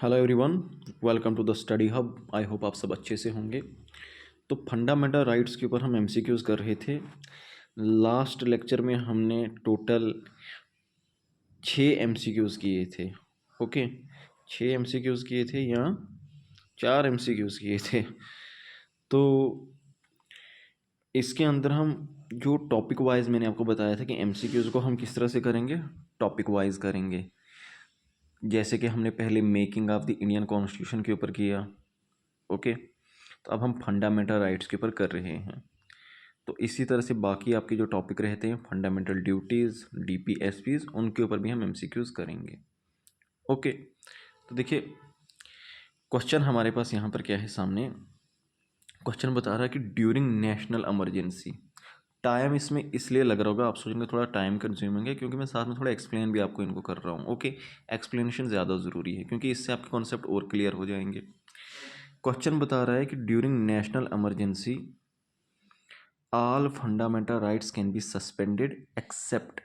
Hello everyone, welcome to the study hub. I hope आप सब अच्छे से होंगे। तो फंडामेंटल राइट्स के ऊपर हम एमसीक्यूज़ कर रहे थे। लास्ट लेक्चर में हमने टोटल 6 एमसीक्यूज़ किए थे। ओके, 6 एमसीक्यूज़ किए थे या 4 एमसीक्यूज़ किए थे। तो इसके अंदर हम जो टॉपिक वाइज मैंने आपको बताया था कि एमसीक्यूज़ को हम किस तरह से करेंगे, टॉपिक वाइज करेंगे। जैसे कि हमने पहले making of the Indian constitution के ऊपर किया। ओके, तो अब हम फंडामेंटल राइट्स के ऊपर कर रहे हैं। तो इसी तरह से बाकी आपके जो टॉपिक रहते हैं, फंडामेंटल ड्यूटीज़, डीपीएसपीज़, उनके ऊपर भी हम एमसीक्यूज़ करेंगे। ओके, तो देखिए क्वेश्चन हमारे पास यहाँ पर क्या है सामने। क्वेश्चन बता रहा है कि ड्यूरिंग नेशनल इमरजेंसी। टाइम इसमें इसलिए लग रहा होगा, आप सोचेंगे थोड़ा टाइम कंज्यूमिंग है, क्योंकि मैं साथ में थोड़ा एक्सप्लेन भी आपको इनको कर रहा हूँ। ओके, एक्सप्लेनेशन ज़्यादा ज़रूरी है क्योंकि इससे आपके कॉन्सेप्ट और क्लियर हो जाएंगे। क्वेश्चन बता रहा है कि during national emergency all fundamental rights can be suspended except.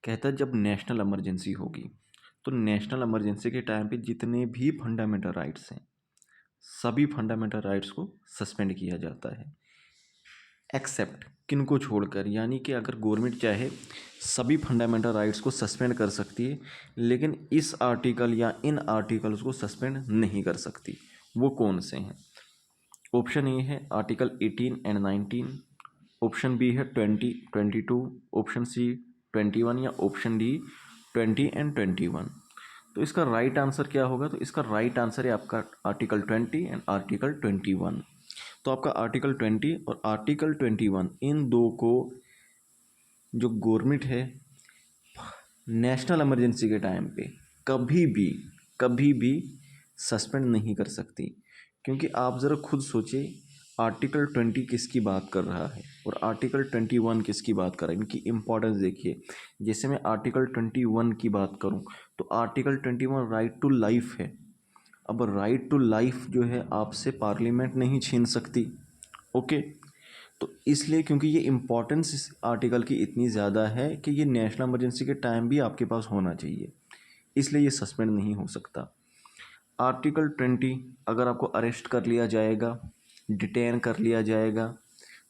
कहता है जब नेशनल इमरजेंसी होगी तो नेशनल इमरजेंसी के टाइम पे जितने भी फंडामेंटल राइट्स हैं सभी फंडामेंटल राइट्स को सस्पेंड किया जाता है। एक्सेप्ट किनको छोड़कर, यानी कि अगर गवर्नमेंट चाहे सभी फंडामेंटल राइट्स को सस्पेंड कर सकती है, लेकिन इस आर्टिकल या इन आर्टिकल्स को सस्पेंड नहीं कर सकती। वो कौन से हैं? ऑप्शन ए है आर्टिकल 18 एंड 19, ऑप्शन बी है 20, 22, ऑप्शन सी 21 या ऑप्शन डी 20 एंड 21। तो इसका राइट आंसर क्या होगा? तो इसका राइट आंसर है आपका आर्टिकल 20 एंड आर्टिकल 21। तो आपका आर्टिकल 20 और आर्टिकल 21, इन दो को जो गवर्नमेंट है नेशनल इमरजेंसी के टाइम पे कभी भी सस्पेंड नहीं कर सकती। क्योंकि आप ज़रा खुद सोचिए, आर्टिकल 20 किसकी बात कर रहा है और आर्टिकल 21 किसकी बात कर रहा है, इनकी इम्पोर्टेंस देखिए। जैसे मैं आर्टिकल 21 की बात करूं तो आर्टिकल 21 राइट टू लाइफ है। अब राइट टू लाइफ जो है आपसे पार्लियामेंट नहीं छीन सकती। ओके, तो इसलिए क्योंकि ये इम्पोर्टेंस इस आर्टिकल की इतनी ज़्यादा है कि ये नेशनल इमरजेंसी के टाइम भी आपके पास होना चाहिए, इसलिए ये सस्पेंड नहीं हो सकता। आर्टिकल 20, अगर आपको अरेस्ट कर लिया जाएगा, डिटेन कर लिया जाएगा,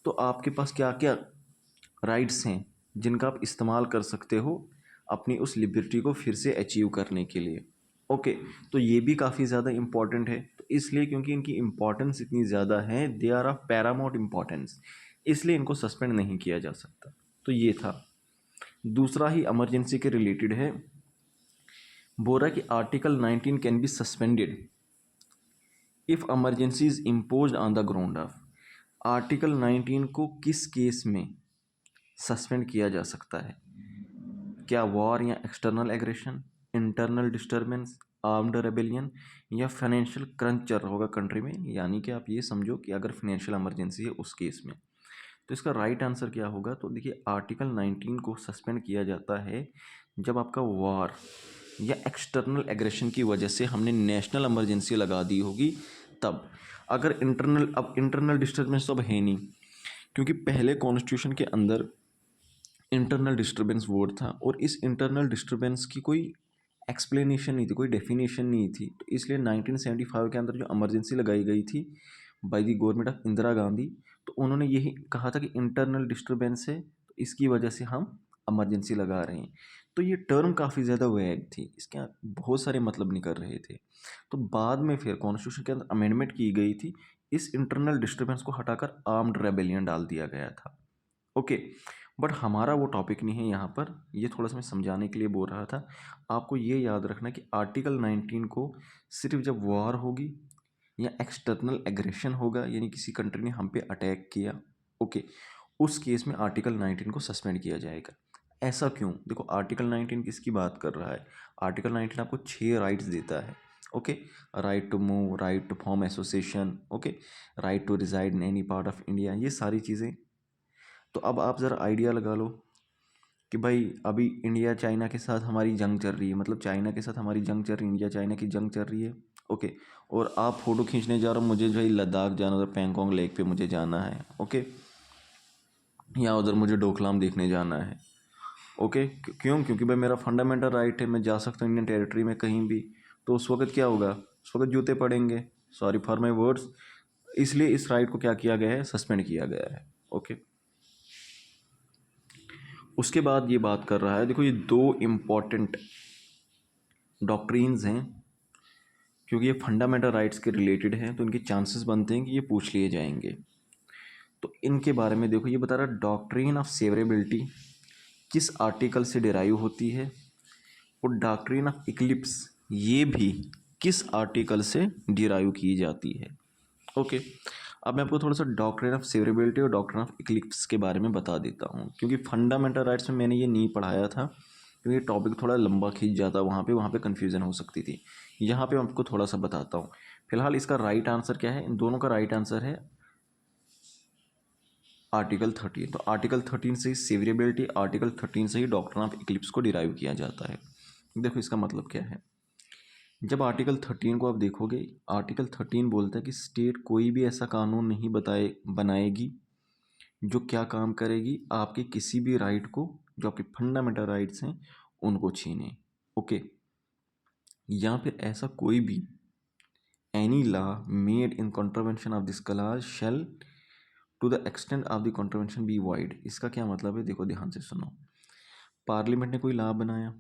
तो आपके पास क्या क्या राइट्स हैं जिनका आप इस्तेमाल कर सकते हो अपनी उस लिबर्टी को फिर से अचीव करने के लिए। ओके, तो ये भी काफ़ी ज़्यादा इम्पॉर्टेंट है। तो इसलिए क्योंकि इनकी इम्पॉर्टेंस इतनी ज़्यादा है, they are of paramount importance, इसलिए इनको सस्पेंड नहीं किया जा सकता। तो ये था। दूसरा ही इमरजेंसी के रिलेटेड है, बोल रहा है कि article 19 can be suspended if emergency is impose on the ground of. Article 19 को किस केस में सस्पेंड किया जा सकता है? क्या वॉर या external aggression, internal disturbance, armed rebellion या फाइनेंशियल क्रंच चल रहा होगा कंट्री में, यानी कि आप ये समझो कि अगर फाइनेंशियल इमरजेंसी है उस केस में। तो इसका राइट आंसर क्या होगा? तो देखिए आर्टिकल 19 को सस्पेंड किया जाता है जब आपका वॉर या एक्सटर्नल एग्रेशन की वजह से हमने नेशनल इमरजेंसी लगा दी होगी तब। अगर इंटरनल डिस्टर्बेंस तो अब है नहीं, क्योंकि पहले कॉन्स्टिट्यूशन के अंदर इंटरनल डिस्टर्बेंस वर्ड था और इस इंटरनल डिस्टर्बेंस की कोई एक्सप्लेनेशन नहीं थी, कोई डेफिनेशन नहीं थी। तो इसलिए 1975 के अंदर जो इमरजेंसी लगाई गई थी by the government of Indira Gandhi, तो उन्होंने यही कहा था कि इंटरनल डिस्टर्बेंस है तो इसकी वजह से हम इमरजेंसी लगा रहे हैं। तो ये टर्म काफ़ी ज़्यादा वैग थी, इसके बहुत सारे मतलब निकल रहे थे। तो बाद में फिर कॉन्स्टिट्यूशन के अंदर अमेंडमेंट की गई थी, इस इंटरनल डिस्टर्बेंस को हटाकर आर्म्ड रेबेलियन डाल दिया गया था। ओके, बट हमारा वो टॉपिक नहीं है यहाँ पर, ये थोड़ा सा मैं समझाने के लिए बोल रहा था। आपको ये याद रखना कि आर्टिकल 19 को सिर्फ जब वॉर होगी या एक्सटर्नल एग्रेशन होगा, यानी किसी कंट्री ने हम पे अटैक किया, ओके, उस केस में आर्टिकल 19 को सस्पेंड किया जाएगा। ऐसा क्यों? देखो आर्टिकल 19 किसकी बात कर रहा है? आर्टिकल 19 आपको 6 राइट्स देता है। Okay, right to move, right to form association, okay, right to reside in any part of India, ये सारी चीज़ें। तो अब आप ज़रा आइडिया लगा लो कि भाई अभी इंडिया चाइना के साथ हमारी जंग चल रही है, मतलब चाइना के साथ हमारी जंग चल रही है, इंडिया चाइना की जंग चल रही है। ओके, और आप फ़ोटो खींचने जा रहे हो, मुझे जो है लद्दाख जाना है, पैंगोंग लेक पे मुझे जाना है। ओके, या उधर मुझे डोकलाम देखने जाना है। ओके, क्यों? क्योंकि भाई मेरा फंडामेंटल राइट है, मैं जा सकता हूँ इंडियन टेरिटरी में कहीं भी। तो उस वक्त क्या होगा? उस वक्त जूते पड़ेंगे, सॉरी फॉर माई वर्ड्स। इसलिए इस राइट को क्या किया गया है, सस्पेंड किया गया है। ओके, उसके बाद ये बात कर रहा है, देखो ये दो इम्पॉर्टेंट डॉक्ट्रीन्स हैं, क्योंकि ये फंडामेंटल राइट्स के रिलेटेड हैं, तो इनके चांसेस बनते हैं कि ये पूछ लिए जाएंगे। तो इनके बारे में देखो, ये बता रहा है डॉक्ट्रिन ऑफ सेवरेबिलिटी किस आर्टिकल से डिराइव होती है, और डॉक्ट्रिन ऑफ इक्लिप्स ये भी किस आर्टिकल से डिराइव की जाती है। ओके, अब मैं आपको थोड़ा सा डॉक्ट्रिन ऑफ सेवरेबिलिटी और डॉक्ट्रिन ऑफ इक्लिप्स के बारे में बता देता हूँ, क्योंकि फंडामेंटल राइट्स में मैंने ये नहीं पढ़ाया था, क्योंकि टॉपिक थोड़ा लंबा खींच जाता, वहाँ पे कन्फ्यूज़न हो सकती थी। यहाँ पे मैं आपको थोड़ा सा बताता हूँ। फिलहाल इसका राइट आंसर क्या है, इन दोनों का राइट आंसर है आर्टिकल 13। तो आर्टिकल 13 से ही सेवरेबिलिटी, आर्टिकल 13 से ही डॉक्ट्रिन ऑफ इक्लिप्स को डिराइव किया जाता है। देखो इसका मतलब क्या है, जब आर्टिकल 13 को आप देखोगे, आर्टिकल 13 बोलता है कि स्टेट कोई भी ऐसा कानून नहीं बनाएगी जो क्या काम करेगी, आपके किसी भी राइट को, जो आपके फंडामेंटल राइट्स हैं उनको छीने। ओके, या फिर ऐसा कोई भी any law made in contravention of this clause shall to the extent of the contravention be void. इसका क्या मतलब है, देखो ध्यान से सुनो। पार्लियामेंट ने कोई लॉ बनाया,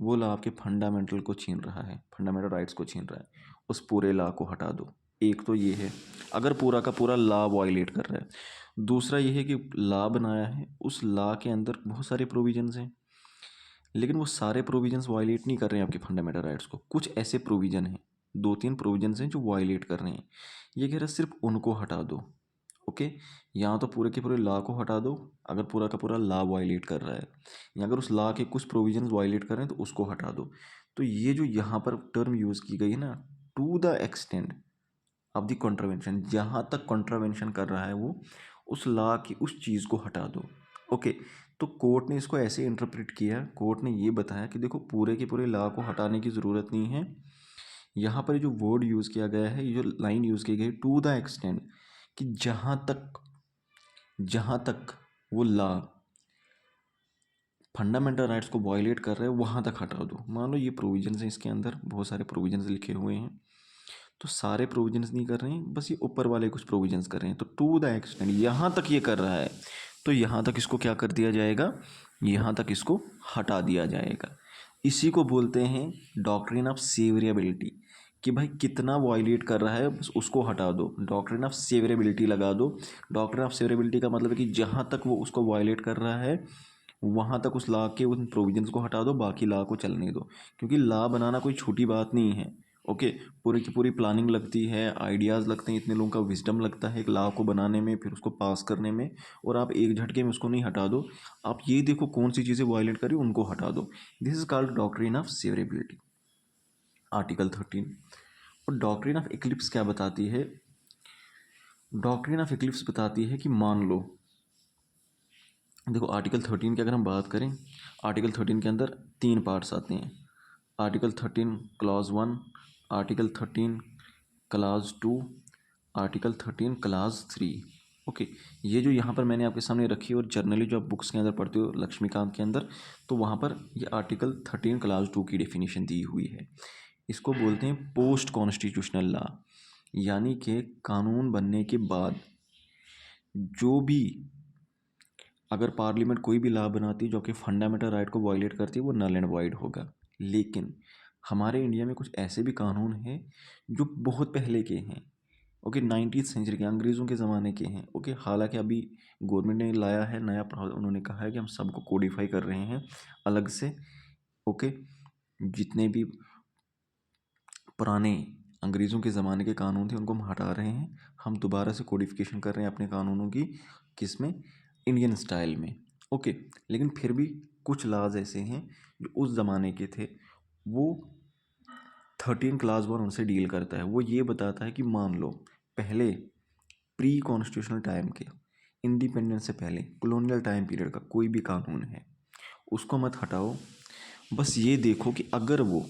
वो लॉ आपके फंडामेंटल को छीन रहा है, फंडामेंटल राइट्स को छीन रहा है, उस पूरे लॉ को हटा दो। एक तो ये है, अगर पूरा का पूरा लॉ वायलेट कर रहा है। दूसरा ये है कि लॉ बनाया है, उस लॉ के अंदर बहुत सारे प्रोविजंस हैं, लेकिन वो सारे प्रोविजंस वायलेट नहीं कर रहे हैं आपके फंडामेंटल राइट्स को। कुछ ऐसे प्रोविजन हैं, दो तीन प्रोविजंस हैं जो वायलेट कर रहे हैं। ये कह रहा है सिर्फ उनको हटा दो। ओके, या तो पूरे के पूरे लॉ को हटा दो अगर पूरा का पूरा लॉ वायलेट कर रहा है, या अगर उस लॉ के कुछ प्रोविजंस वायलेट कर रहे हैं तो उसको हटा दो। तो ये जो यहाँ पर टर्म यूज़ की गई है ना, to the extent of the contravention, जहाँ तक कॉन्ट्रवेंशन कर रहा है वो, उस लॉ की उस चीज़ को हटा दो। ओके, तो कोर्ट ने इसको ऐसे इंटरप्रेट किया, कोर्ट ने ये बताया कि देखो पूरे के पूरे लॉ को हटाने की ज़रूरत नहीं है। यहाँ पर जो वर्ड यूज़ किया गया है, ये जो लाइन यूज़ की गई टू द एक्सटेंट, कि जहाँ तक वो लॉ फंडामेंटल राइट्स को वायलेट कर रहे हैं वहाँ तक हटा दो। मान लो ये प्रोविजंस हैं, इसके अंदर बहुत सारे प्रोविजंस लिखे हुए हैं, तो सारे प्रोविजंस नहीं कर रहे हैं, बस ये ऊपर वाले कुछ प्रोविजंस कर रहे हैं। तो टू द एक्सटेंट यहाँ तक ये कर रहा है, तो यहाँ तक इसको क्या कर दिया जाएगा, यहाँ तक इसको हटा दिया जाएगा। इसी को बोलते हैं डॉक्ट्रिन ऑफ सेवरेबिलिटी, कि भाई कितना वायलेट कर रहा है बस उसको हटा दो, डॉक्ट्रिन ऑफ सेवरेबिलिटी लगा दो। डॉक्ट्रिन ऑफ सेवरेबिलिटी का मतलब है कि जहाँ तक वो उसको वायलेट कर रहा है वहाँ तक उस लॉ के उन प्रोविजंस को हटा दो, बाकी लॉ को चलने दो। क्योंकि लॉ बनाना कोई छोटी बात नहीं है। ओके, पूरी की पूरी प्लानिंग लगती है, आइडियाज़ लगते हैं, इतने लोगों का विजडम लगता है एक लॉ को बनाने में, फिर उसको पास करने में, और आप एक झटके में उसको नहीं हटा दो। आप ये देखो कौन सी चीज़ें वायलेट करी उनको हटा दो। This is called doctrine of severability, article 13। और डॉक्ट्रिन ऑफ इक्लिप्स क्या बताती है, डॉक्ट्रिन ऑफ इक्लिप्स बताती है कि मान लो, देखो आर्टिकल 13 की अगर हम बात करें, आर्टिकल 13 के अंदर तीन पार्ट्स आते हैं। Article 13 clause 1, article 13 clause 2, article 13 clause 3। Okay, ये जो यहाँ पर मैंने आपके सामने रखी, और जर्नली जो आप बुक्स के अंदर पढ़ते हो लक्ष्मीकांत के अंदर, तो वहाँ पर ये आर्टिकल 13 क्लॉज 2 की डेफिनेशन दी हुई है। इसको बोलते हैं पोस्ट कॉन्स्टिट्यूशनल लॉ, यानी कि कानून बनने के बाद जो भी, अगर पार्लियामेंट कोई भी लॉ बनाती है जो कि फंडामेंटल राइट को वायलेट करती है, वो नल एंड वाइड होगा। लेकिन हमारे इंडिया में कुछ ऐसे भी कानून हैं जो बहुत पहले के हैं, ओके, 19वीं सेंचुरी के, अंग्रेज़ों के ज़माने के हैं। ओके, हालांकि अभी गवर्नमेंट ने लाया है नया, उन्होंने कहा है कि हम सबको कोडिफाई कर रहे हैं अलग से। ओके, जितने भी पुराने अंग्रेज़ों के ज़माने के कानून थे उनको हम हटा रहे हैं, हम दोबारा से कोडिफिकेशन कर रहे हैं अपने कानूनों की, किस में, इंडियन स्टाइल में। ओके, लेकिन फिर भी कुछ लॉज ऐसे हैं जो उस ज़माने के थे, वो 13 क्लास 1 उनसे डील करता है। वो ये बताता है कि मान लो पहले प्री कॉन्स्टिट्यूशनल टाइम के, इंडिपेंडेंस से पहले कॉलोनियल टाइम पीरियड का कोई भी कानून है उसको मत हटाओ, बस ये देखो कि अगर वो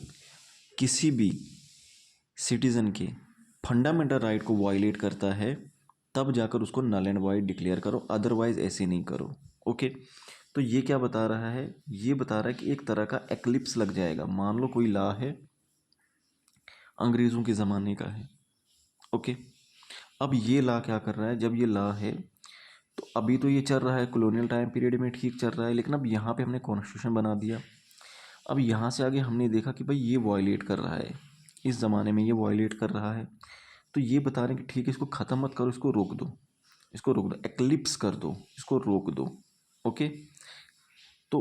किसी भी सिटीज़न के फंडामेंटल राइट को वायलेट करता है तब जाकर उसको नल एंड वाइड डिक्लेयर करो, अदरवाइज ऐसे नहीं करो। ओके, तो ये क्या बता रहा है, ये बता रहा है कि एक तरह का एक्लिप्स लग जाएगा। मान लो कोई लॉ है, अंग्रेज़ों के ज़माने का है। ओके, अब ये लॉ क्या कर रहा है, जब ये लॉ है तो अभी तो ये चल रहा है कॉलोनियल टाइम पीरियड में ठीक चल रहा है, लेकिन अब यहाँ पे हमने कॉन्स्टिट्यूशन बना दिया। अब यहाँ से आगे हमने देखा कि भाई ये वॉयलेट कर रहा है, इस ज़माने में ये वॉयलेट कर रहा है, तो ये बता रहे हैं कि ठीक है इसको ख़त्म मत करो, इसको रोक दो, इसको रोक दो, एक्लिप्स कर दो, इसको रोक दो। ओके, तो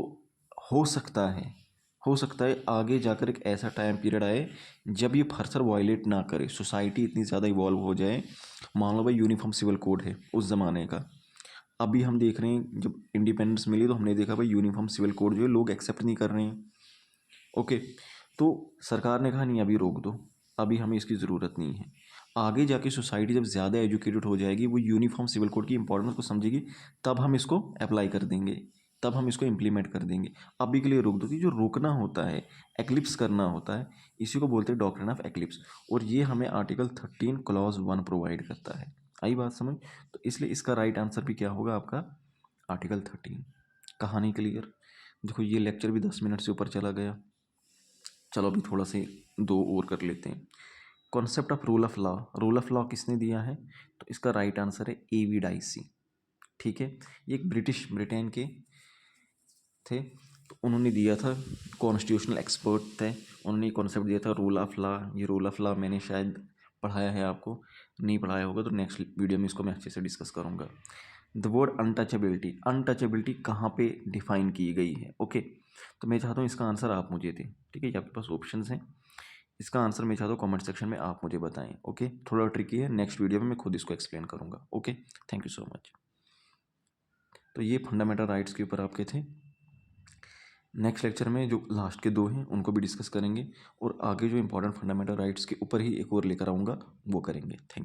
हो सकता है हो सकता है आगे जाकर एक ऐसा टाइम पीरियड आए जब ये फर्दर वायलेट ना करे, सोसाइटी इतनी ज़्यादा इवॉल्व हो जाए। मान लो भाई यूनिफॉर्म सिविल कोड है उस ज़माने का, अभी हम देख रहे हैं जब इंडिपेंडेंस मिली तो हमने देखा भाई यूनिफॉर्म सिविल कोड जो है लोग एक्सेप्ट नहीं कर रहे हैं। ओके, तो सरकार ने कहा नहीं अभी रोक दो, अभी हमें इसकी ज़रूरत नहीं है। आगे जाके सोसाइटी जब ज़्यादा एजुकेटेड हो जाएगी, वो यूनिफॉर्म सिविल कोड की इंपॉर्टेंस को समझेगी, तब हम इसको अप्लाई कर देंगे, तब हम इसको इम्प्लीमेंट कर देंगे। अभी के लिए रोक दो। कि जो रोकना होता है, एक्लिप्स करना होता है, इसी को बोलते हैं डॉक्ट्रिन ऑफ एक्लिप्स, और ये हमें आर्टिकल 13 क्लॉज 1 प्रोवाइड करता है। आई बात समझ? तो इसलिए इसका राइट आंसर भी क्या होगा आपका, आर्टिकल 13। कहानी क्लियर? देखो ये लेक्चर भी 10 मिनट से ऊपर चला गया। चलो अभी थोड़ा से दो और कर लेते हैं। Concept of rule of law, rule of law किसने दिया है? तो इसका राइट आंसर है ए.वी. डाइसी। ठीक है, ये एक ब्रिटेन के थे, तो उन्होंने दिया था, कॉन्स्टिट्यूशनल एक्सपर्ट थे, उन्होंने कॉन्सेप्ट दिया था रूल ऑफ लॉ। ये रूल ऑफ लॉ मैंने शायद पढ़ाया है, आपको नहीं पढ़ाया होगा तो नेक्स्ट वीडियो में इसको मैं अच्छे से डिस्कस करूँगा। द वर्ड अनटचेबिलिटी, अनटचेबिलिटी कहाँ पे डिफाइन की गई है? ओके, तो मैं चाहता हूँ इसका आंसर आप मुझे दें। ठीक है, ये आपके पास ऑप्शंस हैं, इसका आंसर मैं चाहता हूँ कमेंट सेक्शन में आप मुझे बताएं। ओके, थोड़ा ट्रिकी है, नेक्स्ट वीडियो में मैं खुद इसको एक्सप्लेन करूँगा। Okay, thank you so much. तो ये फंडामेंटल राइट्स के ऊपर आपके थे। नेक्स्ट लेक्चर में जो लास्ट के दो हैं उनको भी डिस्कस करेंगे, और आगे जो इंपॉर्टेंट फंडामेंटल राइट्स के ऊपर ही एक और लेकर आऊँगा वो करेंगे। Thank you.